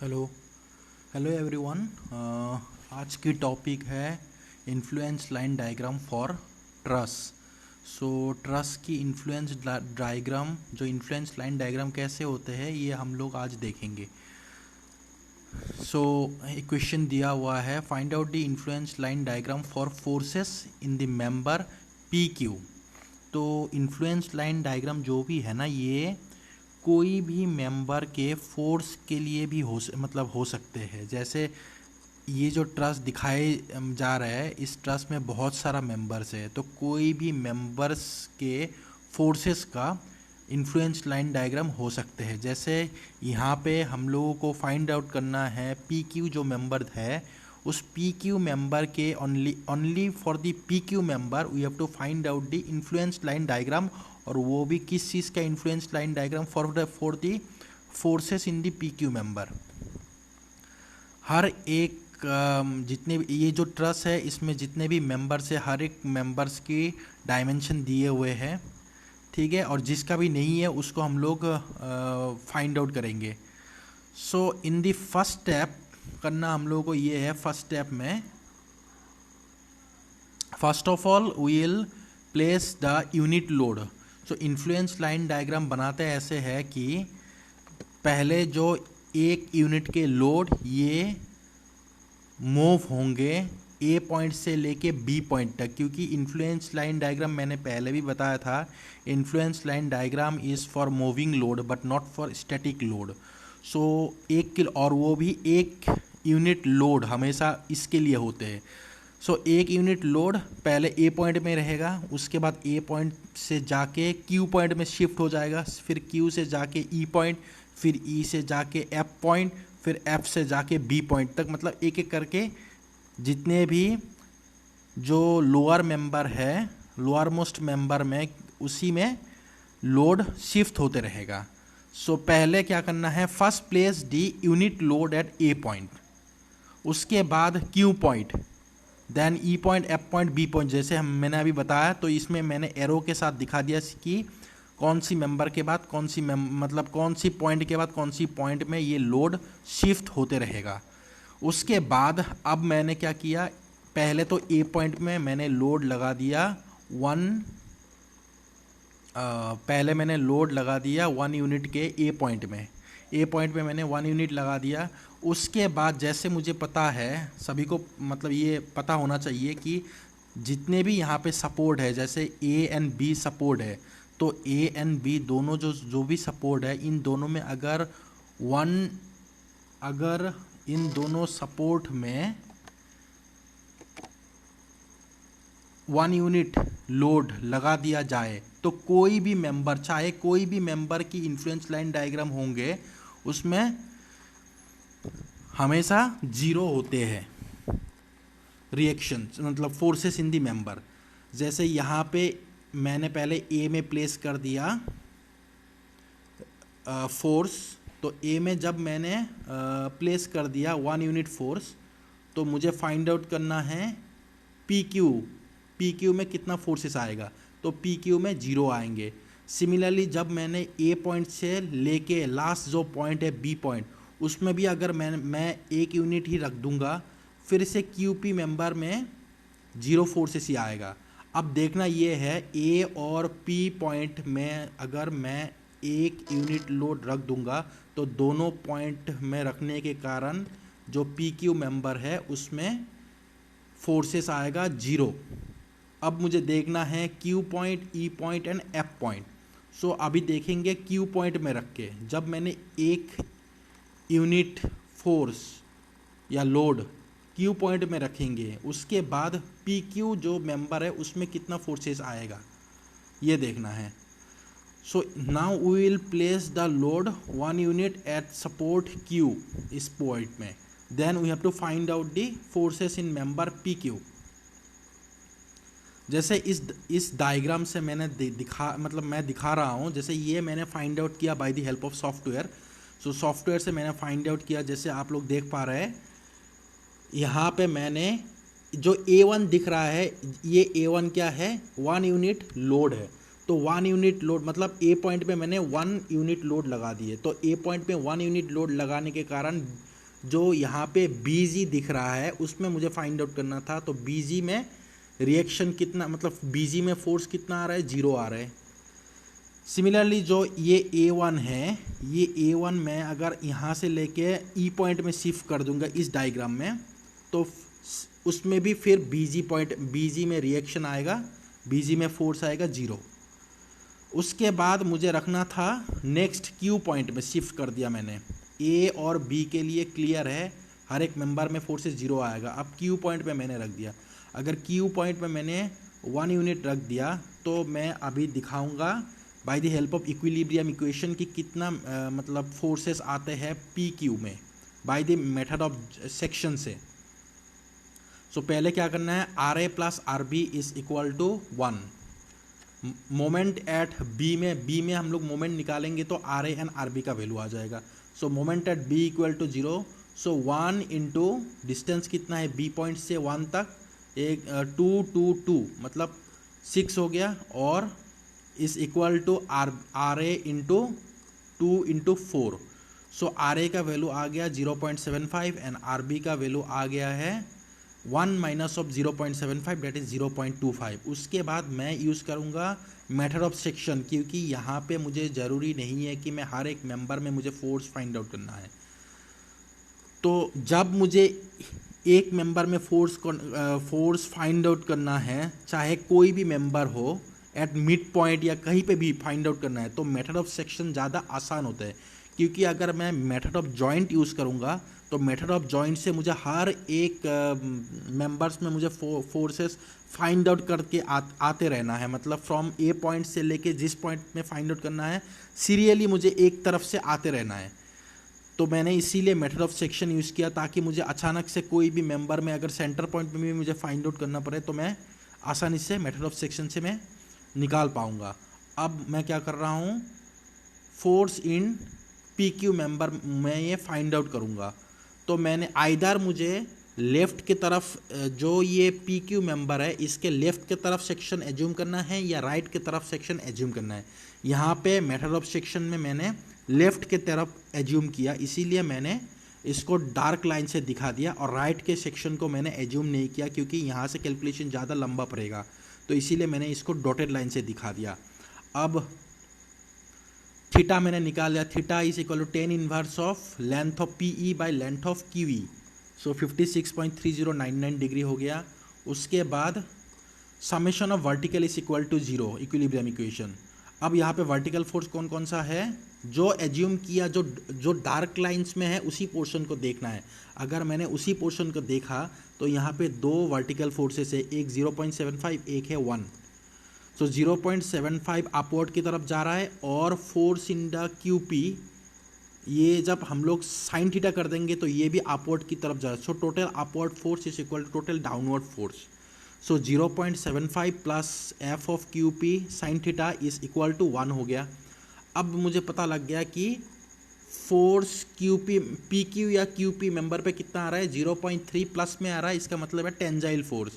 Hello hello everyone. आज की topic है influence line diagram for truss. So truss की इन्फ्लुएंस डायग्राम, जो इन्फ्लुएंस लाइन डायग्राम कैसे होते हैं, ये हम लोग आज देखेंगे। सो एक क्वेश्चन दिया हुआ है, find out the influence line diagram for forces in the member P Q. तो इन्फ्लुएंस लाइन डायग्राम जो भी है ना, ये कोई भी मेंबर के फोर्स के लिए भी हो सकते हैं। जैसे ये जो ट्रस्ट दिखाए जा रहा है, इस ट्रस्ट में बहुत सारा मेंबर्स है, तो कोई भी मेंबर्स के फोर्सेस का इन्फ्लुएंस लाइन डायग्राम हो सकते हैं। जैसे यहाँ पे हम लोगों को फाइंड आउट करना है पी क्यू जो मेंबर है, उस पी क्यू मेंबर के only for the P Q member we have to find out the influence line diagram. और वो भी किस चीज़ का influence line diagram? For the forces in the P Q member. हर एक जितने भी ये जो ट्रस्ट है, इसमें जितने भी मेंबर्स है, हर एक मेंबर्स की डायमेंशन दिए हुए हैं, ठीक है। और जिसका भी नहीं है उसको हम लोग फाइंड आउट करेंगे। So in the first step करना हम लोगों को ये है, फर्स्ट स्टेप में first of all we will place the unit load. So influence line diagram बनाते ऐसे है कि पहले जो एक यूनिट के लोड ये मूव होंगे ए पॉइंट से लेके बी पॉइंट तक, क्योंकि इन्फ्लुएंस लाइन डायग्राम मैंने पहले भी बताया था, influence line diagram is for moving load but not for static load. So और वो भी एक यूनिट लोड हमेशा इसके लिए होते हैं। सो एक यूनिट लोड पहले ए पॉइंट में रहेगा, उसके बाद ए पॉइंट से जाके क्यू पॉइंट में शिफ्ट हो जाएगा, फिर क्यू से जाके ई पॉइंट, फिर ई से जाके एफ पॉइंट, फिर एफ से जाके बी पॉइंट तक। मतलब एक एक करके जितने भी जो लोअर मेंबर है, लोअर मोस्ट मेंबर में, उसी में लोड शिफ्ट होते रहेगा। सो पहले क्या करना है, first place the unit load at A point, उसके बाद Q point, then E point, F point, B point. जैसे मैंने अभी बताया, तो इसमें मैंने एरो के साथ दिखा दिया कि कौन सी मेंबर के बाद कौन सी मतलब कौन सी पॉइंट के बाद कौन सी पॉइंट में ये लोड शिफ्ट होते रहेगा। उसके बाद अब मैंने क्या किया, पहले तो ए पॉइंट में मैंने लोड लगा दिया पहले मैंने लोड लगा दिया 1 यूनिट के ए पॉइंट में। ए पॉइंट में मैंने 1 यूनिट लगा दिया। उसके बाद जैसे मुझे पता है, सभी को मतलब ये पता होना चाहिए कि जितने भी यहाँ पे सपोर्ट है, जैसे ए एंड बी सपोर्ट है, तो ए एंड बी दोनों जो भी सपोर्ट है, इन दोनों में अगर इन दोनों सपोर्ट में 1 यूनिट लोड लगा दिया जाए, तो कोई भी मेंबर, चाहे कोई भी मेंबर की इन्फ्लुएंस लाइन डायग्राम होंगे, उसमें हमेशा जीरो होते हैं रिएक्शन, मतलब फोर्सेस इन दी मेंबर। जैसे यहाँ पे मैंने पहले ए में प्लेस कर दिया फोर्स, तो ए में जब मैंने प्लेस कर दिया 1 यूनिट फोर्स, तो मुझे फाइंड आउट करना है पी क्यू में कितना फोर्सेस आएगा, तो पी क्यू में जीरो आएंगे। सिमिलरली जब मैंने ए पॉइंट से लेके लास्ट जो पॉइंट है बी पॉइंट, उसमें भी अगर मैं एक यूनिट ही रख दूंगा, फिर से क्यू पी मेंबर में जीरो फोर्सेस ही आएगा। अब देखना ये है, ए और पी पॉइंट में अगर मैं एक यूनिट लोड रख दूंगा, तो दोनों पॉइंट में रखने के कारण जो पी क्यू मेंबर है उसमें फोर्सेस आएगा जीरो। अब मुझे देखना है Q point, E point and F point. So अभी देखेंगे क्यू पॉइंट में रख के, जब मैंने एक यूनिट फोर्स या लोड क्यू पॉइंट में रखेंगे, उसके बाद पी क्यू जो मेंबर है उसमें कितना फोर्सेस आएगा, ये देखना है। So now we will place the load 1 unit at support Q इस पॉइंट में, then we have to find out the forces in member P Q. जैसे इस डायग्राम से मैंने मैं दिखा रहा हूँ, जैसे ये मैंने फाइंड आउट किया bye the help of software. So software से मैंने फाइंड आउट किया, जैसे आप लोग देख पा रहे हैं यहाँ पे मैंने जो A1 दिख रहा है, ये A1 क्या है, 1 यूनिट लोड है। तो 1 यूनिट लोड मतलब ए पॉइंट पे मैंने 1 यूनिट लोड लगा दिए, तो ए पॉइंट पे 1 यूनिट लोड लगाने के कारण जो यहाँ पे BG दिख रहा है उसमें मुझे फाइंड आउट करना था। तो BG में रिएक्शन कितना, मतलब BG में फोर्स कितना आ रहा है, 0 आ रहा है। सिमिलरली जो ये A1 है, ये A1 मैं अगर यहाँ से लेके E पॉइंट में शिफ्ट कर दूंगा इस डायग्राम में, तो उसमें भी फिर BG में रिएक्शन आएगा, BG में फोर्स आएगा 0। उसके बाद मुझे रखना था नेक्स्ट Q पॉइंट में शिफ्ट कर दिया मैंने। A और B के लिए क्लियर है, हर एक मेंबर में फोर्सेस 0 आएगा। अब Q पॉइंट पे मैंने रख दिया। अगर Q पॉइंट पे मैंने 1 यूनिट रख दिया तो मैं अभी दिखाऊंगा by the help of equilibrium equation कि कितना मतलब फोर्सेस आते हैं PQ में by the method of section से। सो पहले क्या करना है, RA plus RB is equal to 1। Moment at B में हम लोग मोमेंट निकालेंगे तो RA एंड RB का वैल्यू आ जाएगा। So moment at B equal to 0। So 1 into distance कितना है B पॉइंट से 1 तक, एक 2 मतलब 6 हो गया, और is equal to RA into 2 into 4। So RA का वैल्यू आ गया 0.75 एंड RB का वैल्यू आ गया है 1 माइनस ऑफ 0.75 डेट इज 0.25। उसके बाद मैं यूज़ करूँगा मेथड ऑफ सेक्शन, क्योंकि यहाँ पे मुझे ज़रूरी नहीं है कि मैं हर एक मेंबर में मुझे फोर्स फाइंड आउट करना है। तो जब मुझे एक मेंबर में फोर्स फाइंड आउट करना है, चाहे कोई भी मेंबर हो, एट मिड पॉइंट या कहीं पे भी फाइंड आउट करना है, तो मेथड ऑफ सेक्शन ज़्यादा आसान होता है। क्योंकि अगर मैं मेथड ऑफ जॉइंट यूज़ करूँगा तो मेथड ऑफ जॉइंट से मुझे हर एक मेंबर्स में मुझे फोर्सेस फाइंड आउट करके आते रहना है। मतलब फ्रॉम ए पॉइंट से लेके जिस पॉइंट में फाइंड आउट करना है, सीरियली मुझे एक तरफ से आते रहना है। तो मैंने इसीलिए मेथड ऑफ सेक्शन यूज़ किया, ताकि मुझे अचानक से कोई भी मेंबर में अगर सेंटर पॉइंट में भी मुझे फाइंड आउट करना पड़े तो मैं आसानी से मेथड ऑफ सेक्शन से मैं निकाल पाऊंगा। अब मैं क्या कर रहा हूँ, फोर्स इन PQ मेंबर में ये फाइंड आउट करूँगा। तो मैंने आइदर मुझे लेफ़्ट की तरफ जो ये PQ मेंबर है इसके लेफ़्ट की तरफ सेक्शन एज्यूम करना है या राइट की तरफ सेक्शन एज्यूम करना है। यहाँ पे मेथड ऑफ सेक्शन में मैंने लेफ़्ट की तरफ एज्यूम किया, इसीलिए मैंने इसको डार्क लाइन से दिखा दिया, और राइट के सेक्शन को मैंने एज्यूम नहीं किया क्योंकि यहाँ से कैलकुलेशन ज़्यादा लंबा पड़ेगा, तो इसीलिए मैंने इसको डॉटेड लाइन से दिखा दिया। अब थीटा मैंने निकाल लिया, theta is equal to 10 inverse of length of PE by length of QE। So 56.3099 degree हो गया। उसके बाद summation of vertical is equal to 0, equilibrium equation. अब यहाँ पे वर्टिकल फोर्स कौन कौन सा है जो एज्यूम किया, जो डार्क लाइंस में है उसी पोर्शन को देखना है। अगर मैंने उसी पोर्शन को देखा तो यहाँ पे 2 वर्टिकल फोर्सेस है, एक 0.75, एक है 1। सो 0.75 अपवर्ड की तरफ जा रहा है, और फोर्स इन द QP, ये जब हम लोग साइन थीटा कर देंगे तो ये भी अपवर्ड की तरफ जा रहा है। So total upward force is equal to total downward force. So 0.75 plus F of QP sine theta is equal to 1 हो गया। अब मुझे पता लग गया कि फोर्स PQ या QP मेंबर पे कितना आ रहा है, 0.3 प्लस में आ रहा है। इसका मतलब है टेंजाइल फोर्स।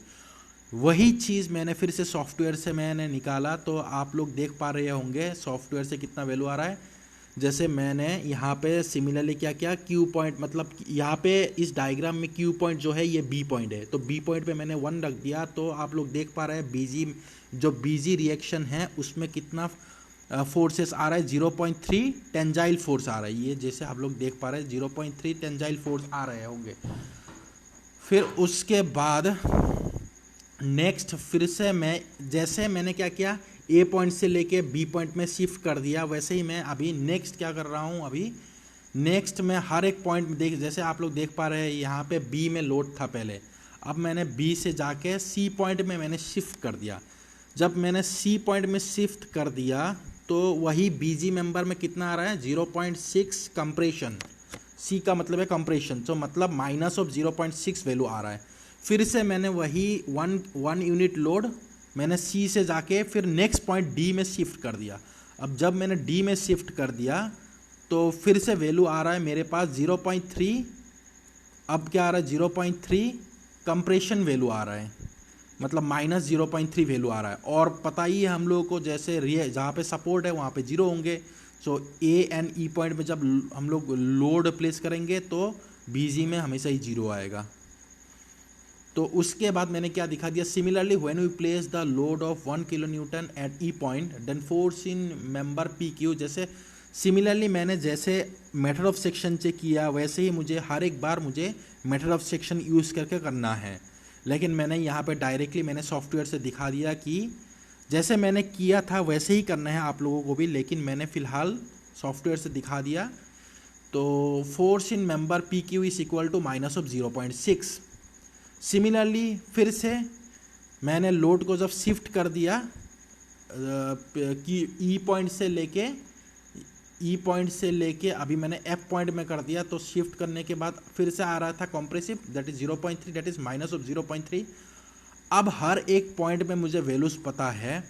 वही चीज़ मैंने फिर से सॉफ्टवेयर से मैंने निकाला, तो आप लोग देख पा रहे होंगे सॉफ्टवेयर से कितना वैल्यू आ रहा है। जैसे मैंने यहाँ पे सिमिलरली क्या किया, Q पॉइंट, मतलब यहाँ पे इस डायग्राम में Q पॉइंट जो है ये B पॉइंट है, तो B पॉइंट पे मैंने 1 रख दिया। तो आप लोग देख पा रहे हैं जो BG रिएक्शन है उसमें कितना फोर्सेस आ रहा है, 0.3 टेंजाइल फोर्स आ रहा है। ये जैसे आप लोग देख पा रहे हैं 0.3 टेंजाइल फोर्स आ रहे होंगे। फिर उसके बाद नेक्स्ट फिर से मैं, जैसे मैंने क्या किया, ए पॉइंट से लेके बी पॉइंट में शिफ्ट कर दिया, वैसे ही मैं अभी नेक्स्ट क्या कर रहा हूँ, अभी नेक्स्ट मैं हर एक पॉइंट में जैसे आप लोग देख पा रहे हैं यहाँ पे बी में लोड था पहले, अब मैंने बी से जाके सी पॉइंट में मैंने शिफ्ट कर दिया। जब मैंने सी पॉइंट में शिफ्ट कर दिया तो वही बीजी मेंबर में कितना आ रहा है, 0.6 कंप्रेशन। सी का मतलब है कंप्रेशन, तो मतलब माइनस ऑफ 0.6 वैल्यू आ रहा है। फिर से मैंने वही वन यूनिट लोड मैंने सी से जाके फिर नेक्स्ट पॉइंट डी में शिफ्ट कर दिया। अब जब मैंने डी में शिफ्ट कर दिया तो फिर से वैल्यू आ रहा है मेरे पास 0.3। अब क्या आ रहा है, 0.3 कंप्रेशन वैल्यू आ रहा है, मतलब माइनस 0.3 वैल्यू आ रहा है। और पता ही है हम लोगों को, जैसे जहाँ पे सपोर्ट है वहाँ पे 0 होंगे। सो ए एंड ई पॉइंट में जब हम लोग लोड प्लेस करेंगे तो BG में हमेशा ही 0 आएगा। तो उसके बाद मैंने क्या दिखा दिया, similarly when we place the load of 1 kilo newton at E point then force in member PQ। जैसे सिमिलरली मैंने जैसे मेथड ऑफ सेक्शन से किया वैसे ही मुझे हर एक बार मुझे मेथड ऑफ सेक्शन यूज़ करके करना है, लेकिन मैंने यहाँ पे डायरेक्टली मैंने सॉफ्टवेयर से दिखा दिया कि जैसे मैंने किया था वैसे ही करना है आप लोगों को भी, लेकिन मैंने फ़िलहाल सॉफ्टवेयर से दिखा दिया। तो force in member PQ is equal to minus of 0.6। Similarly फिर से मैंने लोड को जब शिफ्ट कर दिया कि ई पॉइंट से लेके अभी मैंने एफ पॉइंट में कर दिया, तो शिफ्ट करने के बाद फिर से आ रहा था compressive, that is 0.3, that is minus of 0.3। अब हर एक पॉइंट में मुझे वैल्यूज़ पता है,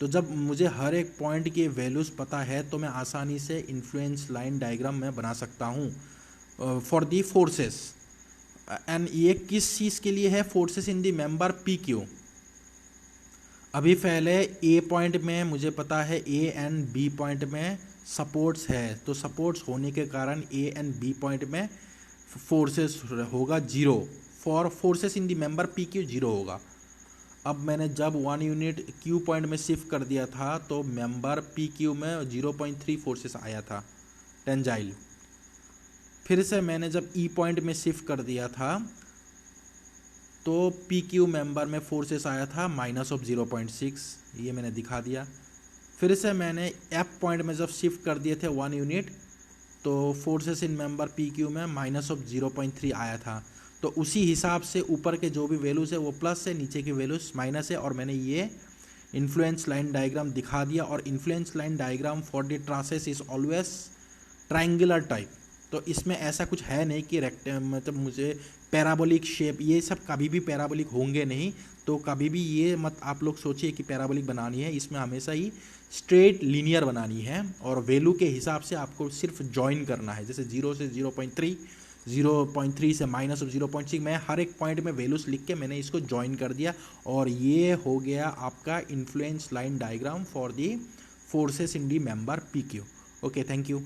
तो जब मुझे हर एक पॉइंट की वैल्यूज़ पता है तो मैं आसानी से इन्फ्लुएंस लाइन डायग्राम में बना सकता हूँ फॉर दी फोर्सेस। एंड ये किस चीज़ के लिए है, forces in the member PQ। अभी पहले ए पॉइंट में मुझे पता है ए एंड बी पॉइंट में सपोर्ट्स है, तो सपोर्ट्स होने के कारण ए एंड बी पॉइंट में फोर्सेस होगा 0, for forces in the member PQ 0 होगा। अब मैंने जब 1 यूनिट Q पॉइंट में शिफ्ट कर दिया था तो मेंबर PQ में 0.3 फोर्सेस आया था टेंजाइल। फिर से मैंने जब E पॉइंट में शिफ्ट कर दिया था तो PQ मेंबर में फोर्सेस आया था माइनस ऑफ 0.6, ये मैंने दिखा दिया। फिर से मैंने F पॉइंट में जब शिफ्ट कर दिए थे 1 यूनिट तो फोर्सेस इन मेंबर PQ में माइनस ऑफ 0.3 आया था। तो उसी हिसाब से ऊपर के जो भी वैल्यूज़ है वो प्लस है, नीचे की वैल्यूज़ माइनस है, और मैंने ये इन्फ्लुएंस लाइन डायग्राम दिखा दिया। और influence line diagram for the trusses is always triangular type. तो इसमें ऐसा कुछ है नहीं कि मतलब मुझे पैराबोलिक शेप, ये सब कभी भी पैराबोलिक होंगे नहीं। तो कभी भी ये मत आप लोग सोचिए कि पैराबोलिक बनानी है, इसमें हमेशा ही स्ट्रेट लीनियर बनानी है और वैल्यू के हिसाब से आपको सिर्फ ज्वाइन करना है। जैसे 0 से 0.3, 0.3 से माइनस ऑफ 0.6, मैं हर एक पॉइंट में वैल्यूज़ लिख के मैंने इसको ज्वाइन कर दिया, और ये हो गया आपका influence line diagram for the forces in the member PQ। Okay, thank you.